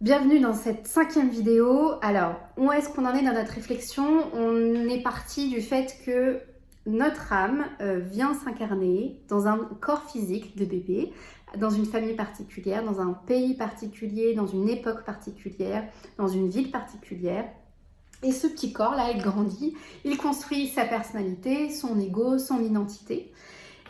Bienvenue dans cette 5e vidéo. Alors, où est-ce qu'on en est dans notre réflexion? On est parti du fait que notre âme vient s'incarner dans un corps physique de bébé, dans une famille particulière, dans un pays particulier, dans une époque particulière, dans une ville particulière. Et ce petit corps-là, il grandit, il construit sa personnalité, son ego, son identité.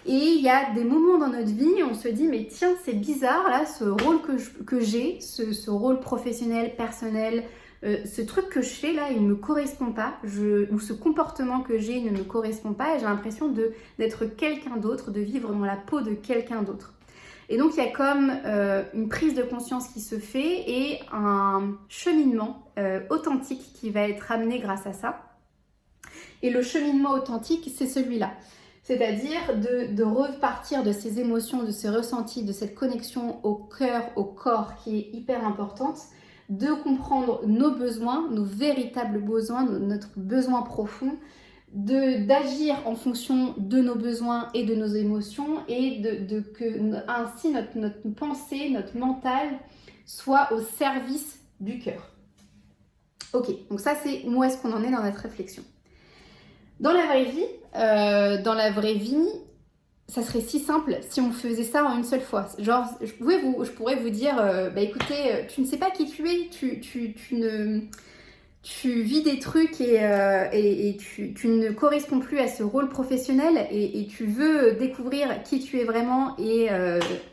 Et il y a des moments dans notre vie où on se dit mais tiens c'est bizarre là ce rôle que j'ai, ce rôle professionnel, personnel, ce truc que je fais là il ne me correspond pas, ou ce comportement que j'ai ne me correspond pas et j'ai l'impression d'être quelqu'un d'autre, de vivre dans la peau de quelqu'un d'autre. Et donc il y a comme une prise de conscience qui se fait et un cheminement authentique qui va être amené grâce à ça. Et le cheminement authentique c'est celui-là. C'est-à-dire de repartir de ces émotions, de ces ressentis, de cette connexion au cœur, au corps qui est hyper importante, de comprendre nos besoins, nos véritables besoins, notre besoin profond, d'agir en fonction de nos besoins et de nos émotions et que ainsi notre pensée, notre mental soit au service du cœur. Ok, donc ça c'est où est-ce qu'on en est dans notre réflexion. Dans la vraie vie, ça serait si simple si on faisait ça en une seule fois. Genre, je pourrais vous dire, écoutez, tu ne sais pas qui tu es, tu vis des trucs et tu ne corresponds plus à ce rôle professionnel et tu veux découvrir qui tu es vraiment et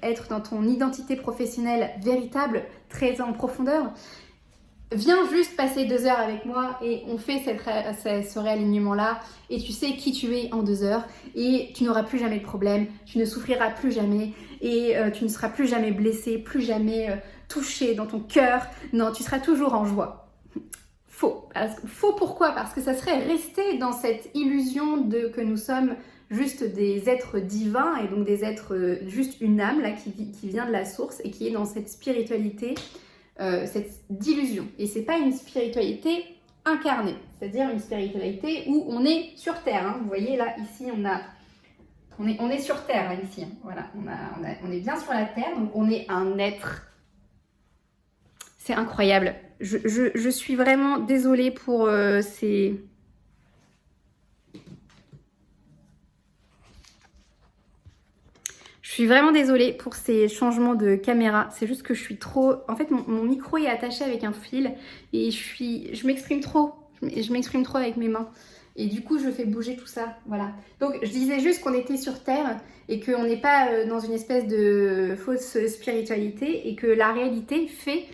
être dans ton identité professionnelle véritable, très en profondeur. Viens juste passer 2 heures avec moi et on fait ce réalignement-là et tu sais qui tu es en 2 heures et tu n'auras plus jamais de problème, tu ne souffriras plus jamais et tu ne seras plus jamais blessé, plus jamais touché dans ton cœur. Non, tu seras toujours en joie. Faux. Faux pourquoi? Parce que ça serait rester dans cette illusion que nous sommes juste des êtres divins et donc des êtres, juste une âme là, qui vient de la source et qui est dans cette spiritualité. Cette d'illusion. Et c'est pas une spiritualité incarnée, c'est-à-dire une spiritualité où on est sur Terre. Hein. Vous voyez là, ici, on est sur Terre, là, ici. Hein. Voilà, on est bien sur la Terre, donc on est un être. C'est incroyable. Je suis vraiment désolée pour ces... Je suis vraiment désolée pour ces changements de caméra. C'est juste que je suis trop... En fait, mon micro est attaché avec un fil et je m'exprime trop. Je m'exprime trop avec mes mains. Et du coup, je fais bouger tout ça. Voilà. Donc, je disais juste qu'on était sur Terre et qu'on n'est pas dans une espèce de fausse spiritualité et que la réalité fait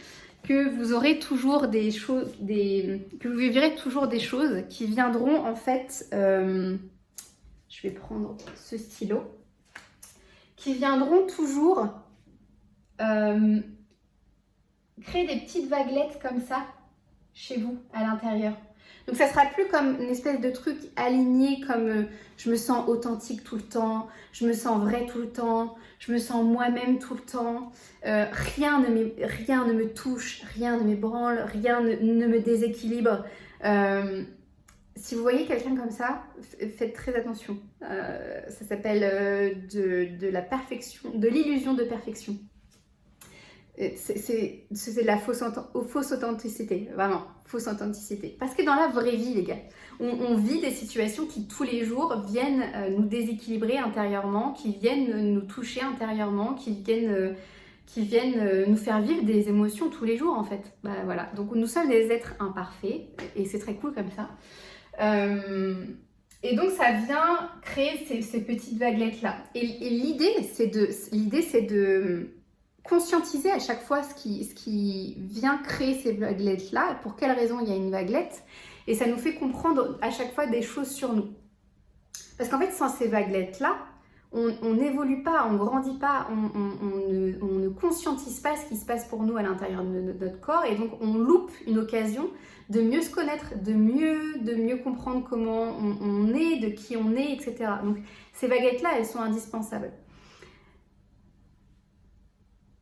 que vous aurez toujours des choses... que vous vivrez toujours des choses qui viendront en fait... je vais prendre ce stylo. Qui viendront toujours créer des petites vaguelettes comme ça chez vous à l'intérieur. Donc ça sera plus comme une espèce de truc aligné comme je me sens authentique tout le temps, je me sens vrai tout le temps, je me sens moi-même tout le temps, rien ne me touche, rien ne m'ébranle, rien ne me déséquilibre. Si vous voyez quelqu'un comme ça, faites très attention. Ça s'appelle de la perfection, de l'illusion de perfection. C'est de la fausse authenticité, vraiment, fausse authenticité. Parce que dans la vraie vie, les gars, on vit des situations qui tous les jours viennent nous déséquilibrer intérieurement, qui viennent nous toucher intérieurement, qui viennent nous faire vivre des émotions tous les jours en fait. Bah, voilà. Donc nous sommes des êtres imparfaits et c'est très cool comme ça. Et donc ça vient créer ces petites vaguelettes là. Et l'idée c'est de conscientiser à chaque fois ce qui vient créer ces vaguelettes là, pour quelle raison il y a une vaguelette, et ça nous fait comprendre à chaque fois des choses sur nous. Parce qu'en fait sans ces vaguelettes là, on n'évolue pas, on ne grandit pas, on ne conscientise pas ce qui se passe pour nous à l'intérieur de notre corps, et donc on loupe une occasion de mieux se connaître, de mieux comprendre comment on est, de qui on est, etc. Donc ces vaguelettes-là, elles sont indispensables.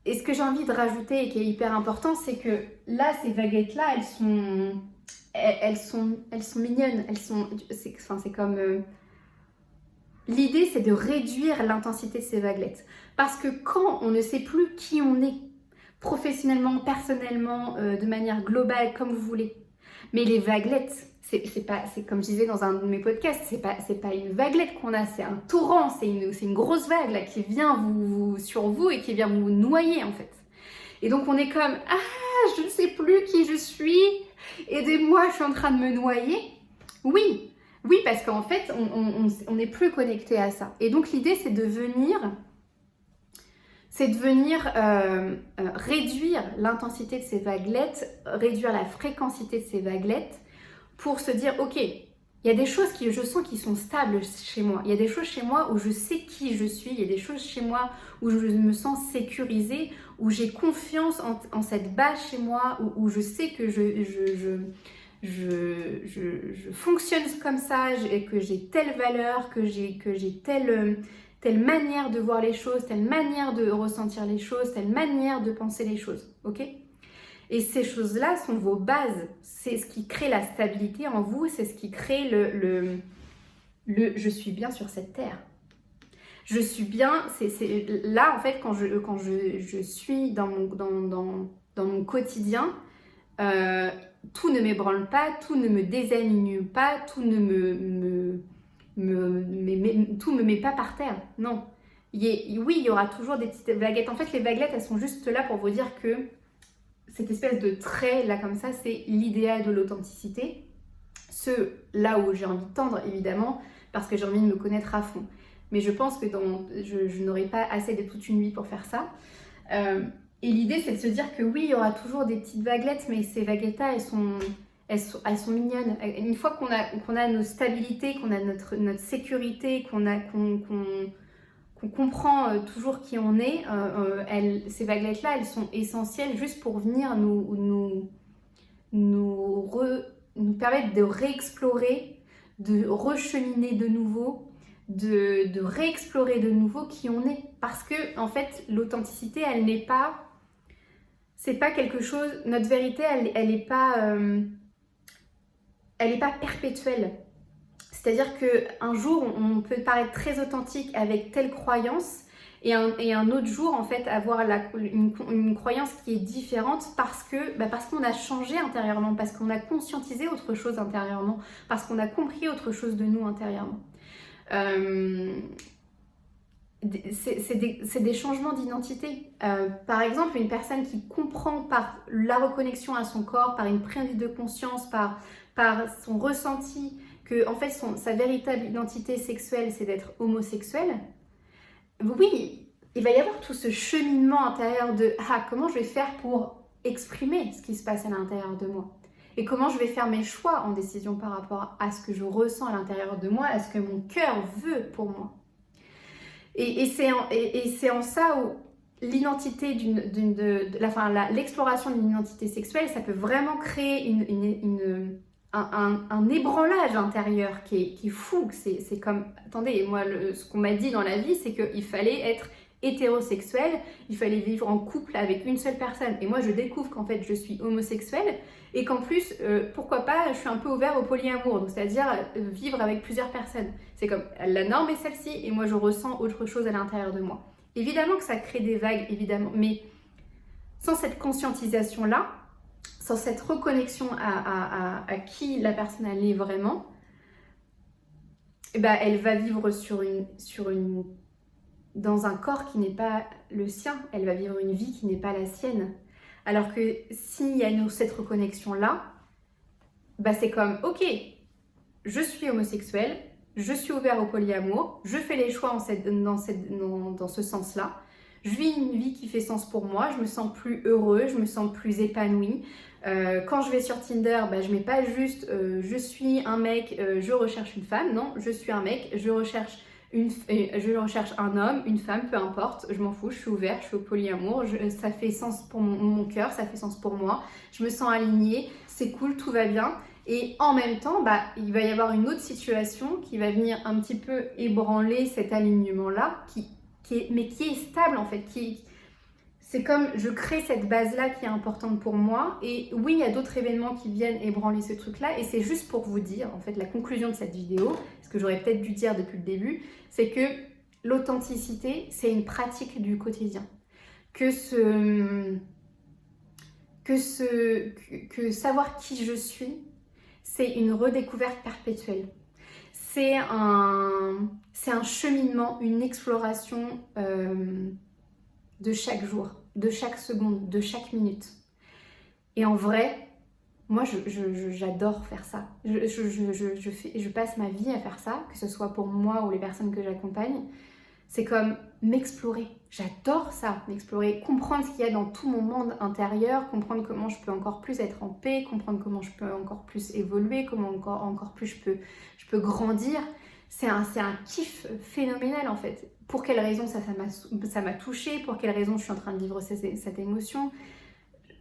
Et ce que j'ai envie de rajouter et qui est hyper important, c'est que là, ces vaguelettes-là, elles sont mignonnes, c'est comme... L'idée, c'est de réduire l'intensité de ces vaguelettes. Parce que quand on ne sait plus qui on est, professionnellement, personnellement, de manière globale, comme vous voulez. Mais les vaguelettes, c'est comme je disais dans un de mes podcasts, c'est pas une vaguelette qu'on a, c'est un torrent, c'est une grosse vague là, qui vient sur vous et qui vient vous noyer en fait. Et donc on est comme, ah, je ne sais plus qui je suis, aidez-moi, je suis en train de me noyer. Oui, parce qu'en fait, on n'est plus connecté à ça. Et donc l'idée, c'est de venir réduire l'intensité de ces vaguelettes, réduire la fréquencité de ces vaguelettes pour se dire, ok, il y a des choses que je sens qui sont stables chez moi. Il y a des choses chez moi où je sais qui je suis. Il y a des choses chez moi où je me sens sécurisée, où j'ai confiance en cette base chez moi, où je sais que je fonctionne comme ça, que j'ai telle valeur, que j'ai telle manière de voir les choses, telle manière de ressentir les choses, telle manière de penser les choses, ok? Et ces choses-là sont vos bases, c'est ce qui crée la stabilité en vous, c'est ce qui crée le je suis bien sur cette terre. Je suis bien, c'est là en fait quand je suis dans mon quotidien, tout ne m'ébranle pas, tout ne me désaligne pas, tout ne tout me met pas par terre. Non. Oui, il y aura toujours des petites vaguelettes. En fait, les vaguelettes, elles sont juste là pour vous dire que cette espèce de trait là comme ça, c'est l'idéal de l'authenticité. Là où j'ai envie de tendre, évidemment, parce que j'ai envie de me connaître à fond. Mais je pense que je n'aurai pas assez de toute une vie pour faire ça. Et l'idée, c'est de se dire que oui, il y aura toujours des petites vaguelettes, mais ces vaguelettes-là, elles sont mignonnes. Une fois qu'on a nos stabilités, qu'on a notre sécurité, qu'on comprend toujours qui on est, ces vaguelettes-là, elles sont essentielles juste pour venir nous permettre de réexplorer, de recheminer de nouveau, de réexplorer de nouveau qui on est. Parce que, en fait, l'authenticité, elle n'est pas... C'est pas quelque chose... Notre vérité, elle n'est pas perpétuelle. C'est-à-dire qu'un jour, on peut paraître très authentique avec telle croyance et un autre jour, en fait, avoir une croyance qui est différente parce qu'on a changé intérieurement, parce qu'on a conscientisé autre chose intérieurement, parce qu'on a compris autre chose de nous intérieurement. C'est des changements d'identité. Par exemple, une personne qui comprend par la reconnexion à son corps, par une prise de conscience, par son ressenti, que en fait sa véritable identité sexuelle, c'est d'être homosexuel. Oui, il va y avoir tout ce cheminement intérieur de comment je vais faire pour exprimer ce qui se passe à l'intérieur de moi. Et comment je vais faire mes choix en décision par rapport à ce que je ressens à l'intérieur de moi, à ce que mon cœur veut pour moi. Et c'est en ça où l'identité l'exploration d'une identité sexuelle, ça peut vraiment créer un ébranlage intérieur qui est fou. C'est comme, attendez, moi, ce qu'on m'a dit dans la vie, c'est qu'il fallait être hétérosexuel, il fallait vivre en couple avec une seule personne. Et moi, je découvre qu'en fait, je suis homosexuelle et qu'en plus, pourquoi pas, je suis un peu ouverte au polyamour, donc c'est-à-dire vivre avec plusieurs personnes. C'est comme, la norme est celle-ci et moi, je ressens autre chose à l'intérieur de moi. Évidemment que ça crée des vagues, évidemment, mais sans cette conscientisation-là, sans cette reconnexion à qui la personne elle est vraiment, elle va vivre dans un corps qui n'est pas le sien, elle va vivre une vie qui n'est pas la sienne. Alors que s'il y a cette reconnexion-là, c'est comme, ok, je suis homosexuelle, je suis ouvert au polyamour, je fais les choix dans ce sens-là, je vis une vie qui fait sens pour moi, je me sens plus heureux, je me sens plus épanouie. Quand je vais sur Tinder, je mets pas juste je suis un mec, je recherche une femme. Non, je suis un mec, je recherche un homme, une femme, peu importe, je m'en fous, je suis ouverte, je suis au polyamour, ça fait sens pour mon cœur, ça fait sens pour moi, je me sens alignée, c'est cool, tout va bien. Et en même temps, il va y avoir une autre situation qui va venir un petit peu ébranler cet alignement-là, qui est stable en fait, c'est comme je crée cette base-là qui est importante pour moi. Et oui, il y a d'autres événements qui viennent ébranler ce truc-là. Et c'est juste pour vous dire, en fait, la conclusion de cette vidéo, ce que j'aurais peut-être dû dire depuis le début, c'est que l'authenticité, c'est une pratique du quotidien. Que que savoir qui je suis, c'est une redécouverte perpétuelle. C'est un cheminement, une exploration de chaque jour, de chaque seconde, de chaque minute. Et en vrai, moi, j'adore faire ça. Je passe ma vie à faire ça, que ce soit pour moi ou les personnes que j'accompagne. C'est comme m'explorer. J'adore ça, m'explorer, comprendre ce qu'il y a dans tout mon monde intérieur, comprendre comment je peux encore plus être en paix, comprendre comment je peux encore plus évoluer, comment encore plus je peux grandir. C'est un kiff phénoménal en fait. Pour quelle raison ça m'a touchée, pour quelle raison je suis en train de vivre cette émotion.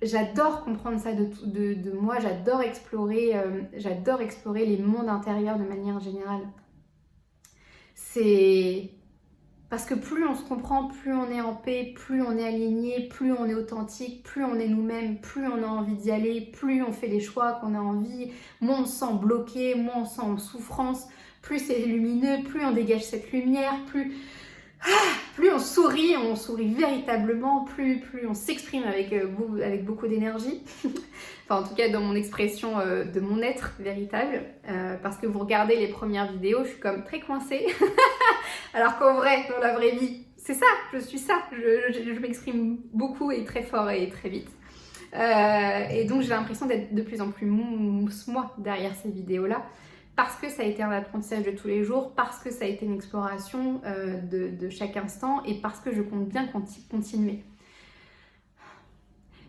J'adore comprendre ça de moi, j'adore explorer les mondes intérieurs de manière générale. C'est parce que plus on se comprend, plus on est en paix, plus on est aligné, plus on est authentique, plus on est nous-mêmes, plus on a envie d'y aller, plus on fait les choix qu'on a envie, moins on se sent bloqué, moins on se sent en souffrance, plus c'est lumineux, plus on dégage cette lumière, plus on sourit véritablement, plus on s'exprime avec beaucoup d'énergie. Enfin, en tout cas, dans mon expression de mon être véritable. Parce que vous regardez les premières vidéos, je suis comme très coincée. Alors qu'en vrai, dans la vraie vie, c'est ça, je suis ça. Je m'exprime beaucoup et très fort et très vite. Et donc, j'ai l'impression d'être de plus en plus mousse, moi, derrière ces vidéos-là. Parce que ça a été un apprentissage de tous les jours, parce que ça a été une exploration de chaque instant et parce que je compte bien continuer.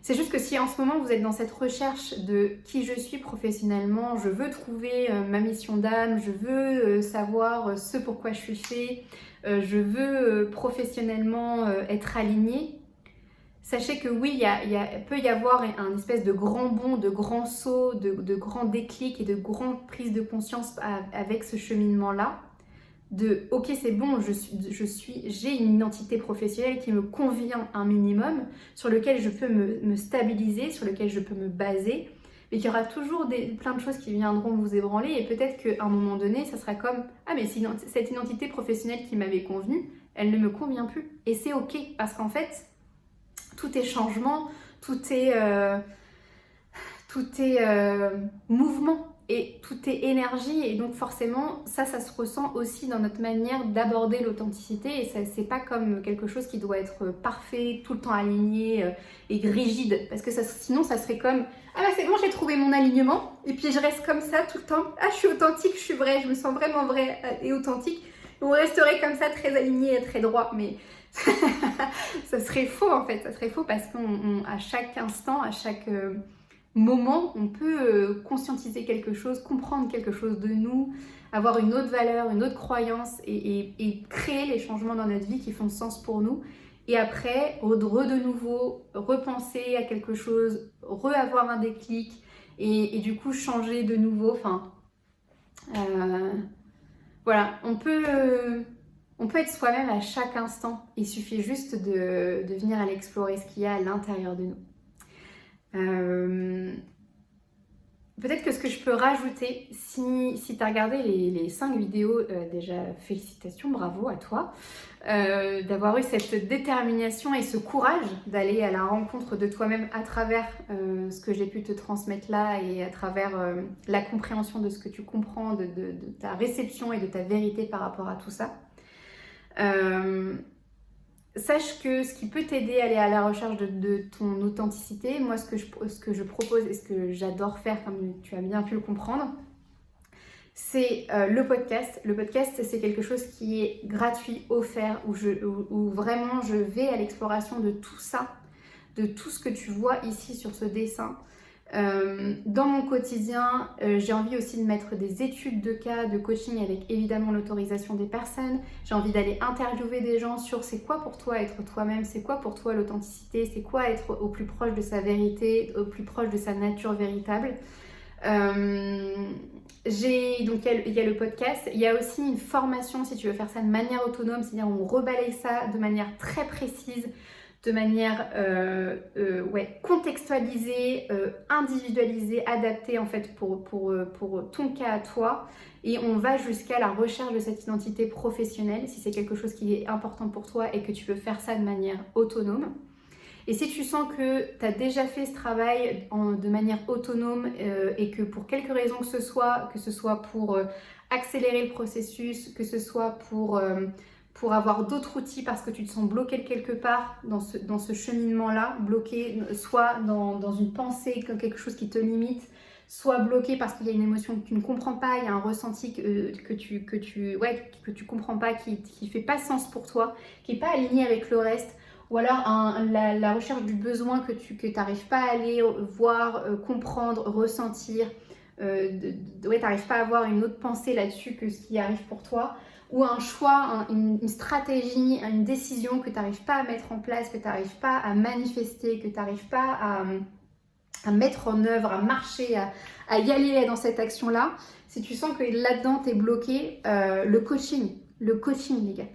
C'est juste que si en ce moment vous êtes dans cette recherche de qui je suis professionnellement, je veux trouver ma mission d'âme, je veux savoir ce pourquoi je suis fait, je veux professionnellement être alignée, sachez que oui, il peut y avoir un espèce de grand bond, de grand saut, de grand déclic et de grande prise de conscience avec ce cheminement-là. De ok, c'est bon, j'ai une identité professionnelle qui me convient un minimum, sur lequel je peux me stabiliser, sur lequel je peux me baser, mais qu'il y aura toujours plein de choses qui viendront vous ébranler et peut-être qu'à un moment donné, ça sera comme ah, mais cette identité professionnelle qui m'avait convenu, elle ne me convient plus. Et c'est ok, parce qu'en fait, tout est changement, tout est mouvement. Et tout est énergie et donc forcément ça se ressent aussi dans notre manière d'aborder l'authenticité et ça c'est pas comme quelque chose qui doit être parfait, tout le temps aligné et rigide parce que sinon ça serait comme ah bah c'est bon j'ai trouvé mon alignement et puis je reste comme ça tout le temps, ah je suis authentique, je suis vraie, je me sens vraiment vraie et authentique, on resterait comme ça très aligné et très droit mais ça serait faux en fait, ça serait faux parce qu'à chaque instant, à chaque moment, on peut conscientiser quelque chose, comprendre quelque chose de nous, avoir une autre valeur, une autre croyance et créer les changements dans notre vie qui font sens pour nous. Et après, de nouveau, repenser à quelque chose, avoir un déclic et du coup changer de nouveau. Enfin, voilà, on peut être soi-même à chaque instant. Il suffit juste de venir aller explorer ce qu'il y a à l'intérieur de nous. Peut-être que ce que je peux rajouter, si tu as regardé les 5 vidéos, déjà félicitations, bravo à toi, d'avoir eu cette détermination et ce courage d'aller à la rencontre de toi-même à travers ce que j'ai pu te transmettre là et à travers la compréhension de ce que tu comprends, de ta réception et de ta vérité par rapport à tout ça. Sache que ce qui peut t'aider à aller à la recherche de ton authenticité, moi ce que je propose et ce que j'adore faire comme tu as bien pu le comprendre, c'est le podcast. Le podcast c'est quelque chose qui est gratuit, offert, où vraiment je vais à l'exploration de tout ça, de tout ce que tu vois ici sur ce dessin. Dans mon quotidien, j'ai envie aussi de mettre des études de cas de coaching avec évidemment l'autorisation des personnes. J'ai envie d'aller interviewer des gens sur c'est quoi pour toi être toi-même, c'est quoi pour toi l'authenticité, c'est quoi être au plus proche de sa vérité, au plus proche de sa nature véritable. Donc il y a le podcast, il y a aussi une formation si tu veux faire ça de manière autonome, c'est-à-dire on rebalaye ça de manière très précise, de manière contextualisée, individualisée, adaptée en fait pour ton cas à toi. Et on va jusqu'à la recherche de cette identité professionnelle si c'est quelque chose qui est important pour toi et que tu veux faire ça de manière autonome. Et si tu sens que tu as déjà fait ce travail de manière autonome et que pour quelque raison que ce soit pour accélérer le processus, que ce soit pour avoir d'autres outils parce que tu te sens bloqué quelque part dans ce cheminement-là, bloqué soit dans une pensée, quelque chose qui te limite, soit bloqué parce qu'il y a une émotion que tu ne comprends pas, il y a un ressenti que tu comprends pas, qui fait pas sens pour toi, qui n'est pas aligné avec le reste, ou alors la recherche du besoin que tu n'arrives pas à aller voir, comprendre, ressentir, t'arrives pas à avoir une autre pensée là-dessus que ce qui arrive pour toi, ou un choix, une stratégie, une décision que tu n'arrives pas à mettre en place, que tu n'arrives pas à manifester, que tu n'arrives pas à mettre en œuvre, à marcher, à y aller dans cette action-là. Si tu sens que là-dedans tu es bloqué, le coaching les gars.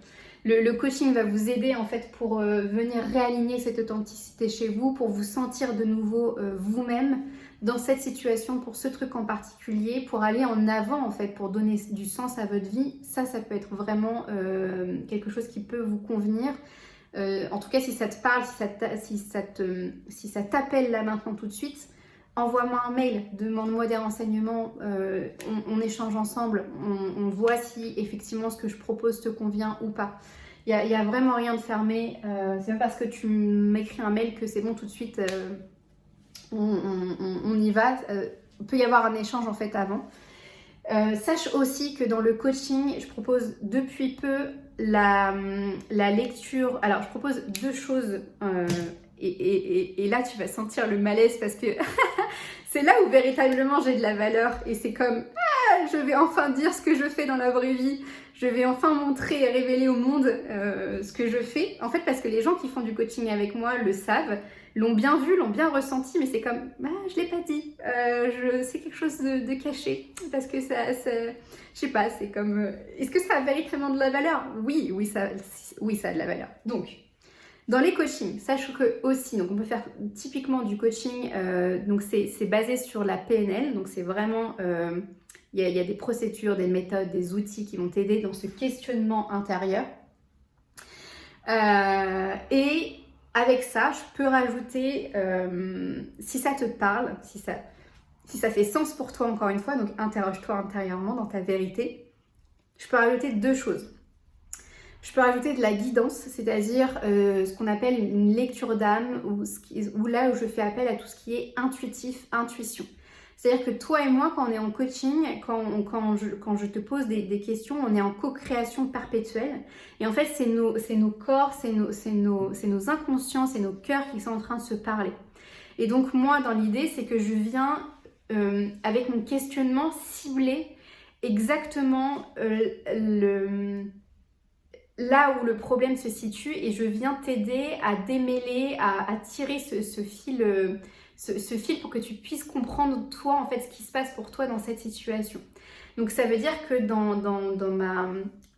Le coaching va vous aider en fait pour venir réaligner cette authenticité chez vous, pour vous sentir de nouveau vous-même dans cette situation, pour ce truc en particulier, pour aller en avant en fait, pour donner du sens à votre vie. Ça peut être vraiment quelque chose qui peut vous convenir. En tout cas, si ça te parle, si ça t'appelle là maintenant tout de suite, envoie-moi un mail, demande-moi des renseignements, on échange ensemble, on voit si effectivement ce que je propose te convient ou pas. Il n'y a vraiment rien de fermé, c'est même parce que tu m'écris un mail que c'est bon tout de suite, on y va. Il peut y avoir un échange en fait avant. Sache aussi que dans le coaching, je propose depuis peu la lecture. Alors, je propose 2 choses et là, tu vas sentir le malaise parce que c'est là où véritablement j'ai de la valeur et c'est comme je vais enfin dire ce que je fais dans la vraie vie. Je vais enfin montrer et révéler au monde ce que je fais. En fait, parce que les gens qui font du coaching avec moi le savent, l'ont bien vu, l'ont bien ressenti, mais c'est comme, je l'ai pas dit, c'est quelque chose de caché, parce que ça je sais pas, c'est comme, est-ce que ça a véritablement de la valeur? Oui, ça a de la valeur. Donc, dans les coachings, sache que aussi, donc on peut faire typiquement du coaching, donc c'est basé sur la PNL, donc c'est vraiment, il y a des procédures, des méthodes, des outils qui vont t'aider dans ce questionnement intérieur. Et avec ça, je peux rajouter, si ça te parle, si ça fait sens pour toi encore une fois, donc interroge-toi intérieurement dans ta vérité, je peux rajouter 2 choses. Je peux rajouter de la guidance, c'est-à-dire ce qu'on appelle une lecture d'âme, ou là où je fais appel à tout ce qui est intuitif, intuition. C'est-à-dire que toi et moi, quand on est en coaching, quand je te pose des questions, on est en co-création perpétuelle. Et en fait, c'est nos corps, c'est nos inconscients, c'est nos cœurs qui sont en train de se parler. Et donc moi, dans l'idée, c'est que je viens, avec mon questionnement, cibler exactement là où le problème se situe et je viens t'aider à démêler, à tirer ce fil pour que tu puisses comprendre toi en fait ce qui se passe pour toi dans cette situation. Donc ça veut dire que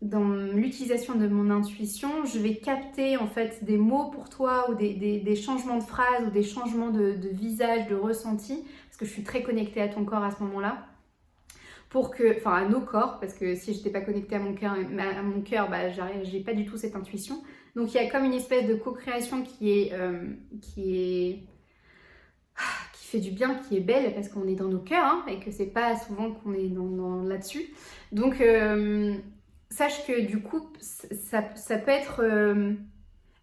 dans l'utilisation de mon intuition, je vais capter en fait des mots pour toi ou des changements de phrases ou des changements de visage, de ressenti, parce que je suis très connectée à ton corps à ce moment-là. À nos corps, parce que si je n'étais pas connectée à mon cœur, j'ai pas du tout cette intuition. Donc il y a comme une espèce de co-création qui fait du bien, qui est belle, parce qu'on est dans nos cœurs, et que c'est pas souvent qu'on est là-dessus. Donc sache que du coup, ça peut être...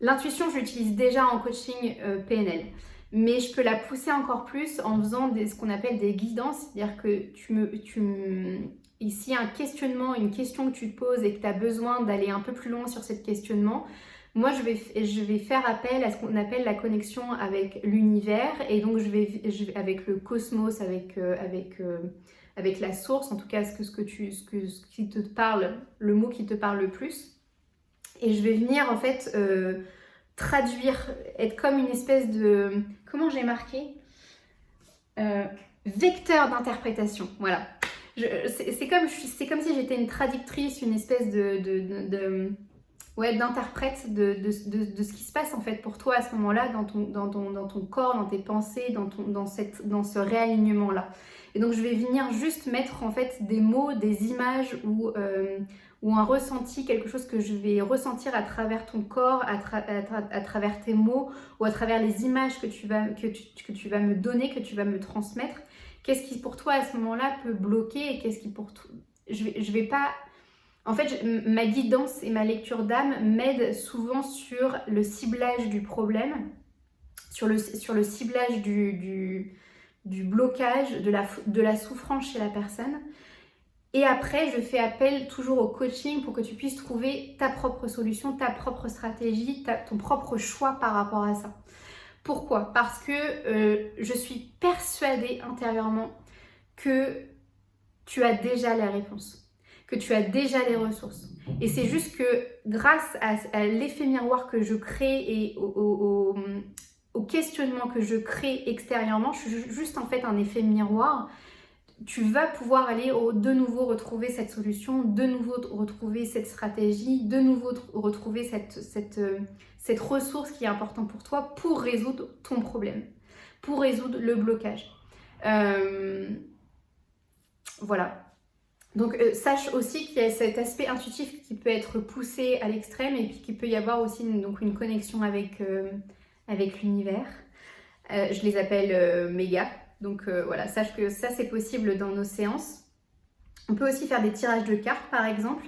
l'intuition, je l'utilise déjà en coaching PNL. Mais je peux la pousser encore plus en faisant ce qu'on appelle des guidances, c'est-à-dire que ici un questionnement, une question que tu te poses et que tu as besoin d'aller un peu plus loin sur ce questionnement, moi je vais faire appel à ce qu'on appelle la connexion avec l'univers et donc je vais avec le cosmos, avec la source, en tout cas ce qui te parle, le mot qui te parle le plus, et je vais venir en fait traduire, être comme une espèce de... Comment j'ai marqué vecteur d'interprétation, voilà. C'est comme si j'étais une traductrice, une espèce d'interprète de ce qui se passe en fait pour toi à ce moment-là, dans ton corps, dans tes pensées, dans ce réalignement-là. Et donc je vais venir juste mettre en fait des mots, des images ou ou un ressenti, quelque chose que je vais ressentir à travers ton corps, à travers tes mots ou à travers les images que tu vas me donner, que tu vas me transmettre. Qu'est-ce qui pour toi à ce moment-là peut bloquer et qu'est-ce qui pour toi... Je vais pas... En fait, ma guidance et ma lecture d'âme m'aident souvent sur le ciblage du problème, sur le ciblage du blocage, de la souffrance chez la personne. Et après, je fais appel toujours au coaching pour que tu puisses trouver ta propre solution, ta propre stratégie, ton propre choix par rapport à ça. Pourquoi? Parce que je suis persuadée intérieurement que tu as déjà les réponses, que tu as déjà les ressources. Et c'est juste que grâce à l'effet miroir que je crée et au questionnement que je crée extérieurement, je suis juste en fait un effet miroir. Tu vas pouvoir aller de nouveau retrouver cette solution, de nouveau retrouver cette stratégie, de nouveau retrouver cette ressource qui est importante pour toi pour résoudre ton problème, pour résoudre le blocage. Voilà. Donc sache aussi qu'il y a cet aspect intuitif qui peut être poussé à l'extrême et puis qu'il peut y avoir aussi une connexion avec l'univers. Je les appelle méga. Donc voilà, sache que ça c'est possible dans nos séances. On peut aussi faire des tirages de cartes par exemple,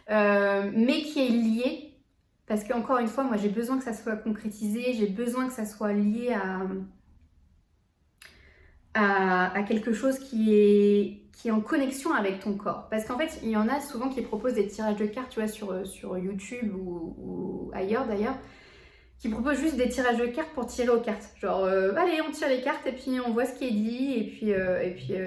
mais qui est lié, parce qu'encore une fois, moi j'ai besoin que ça soit concrétisé, j'ai besoin que ça soit lié à quelque chose qui est en connexion avec ton corps. Parce qu'en fait, il y en a souvent qui proposent des tirages de cartes, tu vois, sur YouTube ou ailleurs d'ailleurs, qui proposent juste des tirages de cartes pour tirer aux cartes. Genre, allez, on tire les cartes et puis on voit ce qui est dit et puis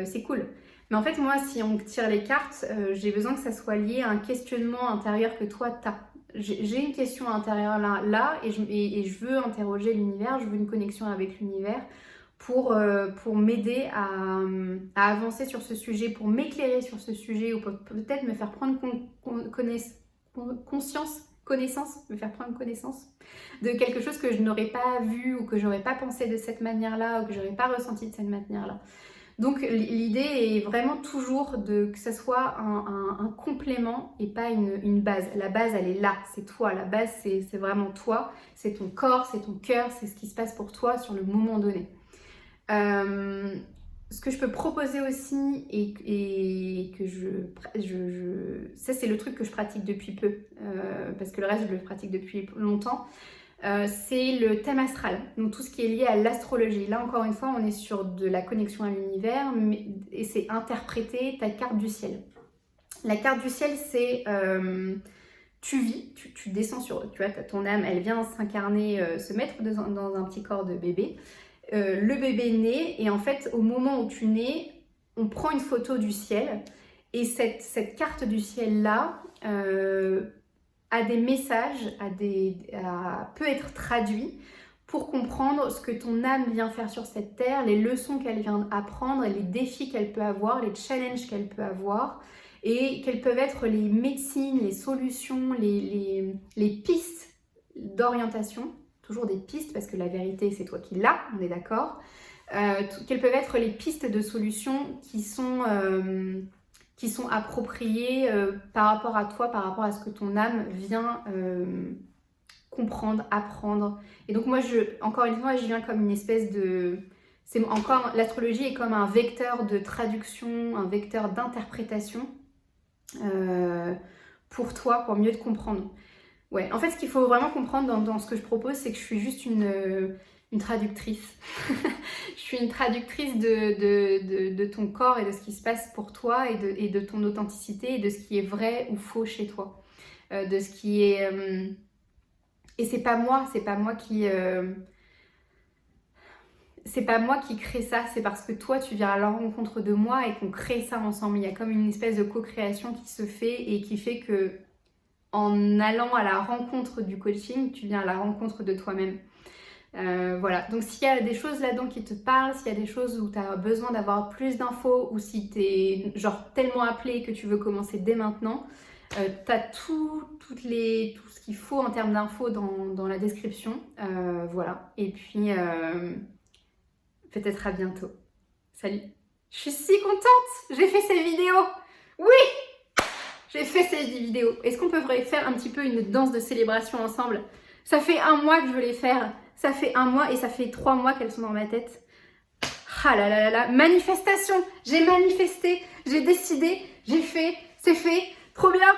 c'est cool. Mais en fait, moi, si on tire les cartes, j'ai besoin que ça soit lié à un questionnement intérieur que toi, t'as. J'ai une question intérieure là et je veux interroger l'univers, je veux une connexion avec l'univers pour m'aider à avancer sur ce sujet, pour m'éclairer sur ce sujet ou peut-être me faire prendre me faire prendre connaissance de quelque chose que je n'aurais pas vu ou que j'aurais pas pensé de cette manière-là ou que j'aurais pas ressenti de cette manière-là. Donc l'idée est vraiment toujours que ça soit un complément et pas une base. La base, elle est là, c'est toi. La base, c'est vraiment toi, c'est ton corps, c'est ton cœur, c'est ce qui se passe pour toi sur le moment donné. Ce que je peux proposer aussi et que ça c'est le truc que je pratique depuis peu, parce que le reste je le pratique depuis longtemps, c'est le thème astral, donc tout ce qui est lié à l'astrologie. Là encore une fois on est sur de la connexion à l'univers et c'est interpréter ta carte du ciel. La carte du ciel c'est tu vis, tu descends sur, tu vois, ton âme elle vient s'incarner, se mettre dans un petit corps de bébé. Le bébé naît et en fait au moment où tu nais on prend une photo du ciel et cette carte du ciel là a des messages, peut être traduit pour comprendre ce que ton âme vient faire sur cette terre, les leçons qu'elle vient apprendre, les défis qu'elle peut avoir, les challenges qu'elle peut avoir et quelles peuvent être les médecines, les solutions, les pistes d'orientation. Toujours des pistes parce que la vérité c'est toi qui l'as, on est d'accord. Quelles peuvent être les pistes de solutions qui sont appropriées par rapport à toi, par rapport à ce que ton âme vient comprendre, apprendre. Et donc moi, encore une fois, je viens comme une espèce de... L'astrologie est comme un vecteur de traduction, un vecteur d'interprétation pour toi, pour mieux te comprendre. Ouais, en fait, ce qu'il faut vraiment comprendre dans ce que je propose, c'est que je suis juste une traductrice. Je suis une traductrice de ton corps et de ce qui se passe pour toi et de ton authenticité et de ce qui est vrai ou faux chez toi. De ce qui est... Et c'est pas moi qui... c'est pas moi qui crée ça, c'est parce que toi tu viens à la rencontre de moi et qu'on crée ça ensemble. Il y a comme une espèce de co-création qui se fait et qui fait que en allant à la rencontre du coaching, tu viens à la rencontre de toi-même. Voilà, donc s'il y a des choses là-dedans qui te parlent, s'il y a des choses où tu as besoin d'avoir plus d'infos ou si tu es genre tellement appelé que tu veux commencer dès maintenant, tu as tout ce qu'il faut en termes d'infos dans la description. Voilà, et puis peut-être à bientôt. Salut. Je suis si contente, j'ai fait cette vidéo. Oui! j'ai fait ces 10 vidéos. Est-ce qu'on peut faire un petit peu une danse de célébration ensemble? Ça fait 1 mois que je veux les faire. Ça fait 1 mois et ça fait 3 mois qu'elles sont dans ma tête. Ah là là là là, manifestation. J'ai manifesté, j'ai décidé, j'ai fait, c'est fait. Trop bien.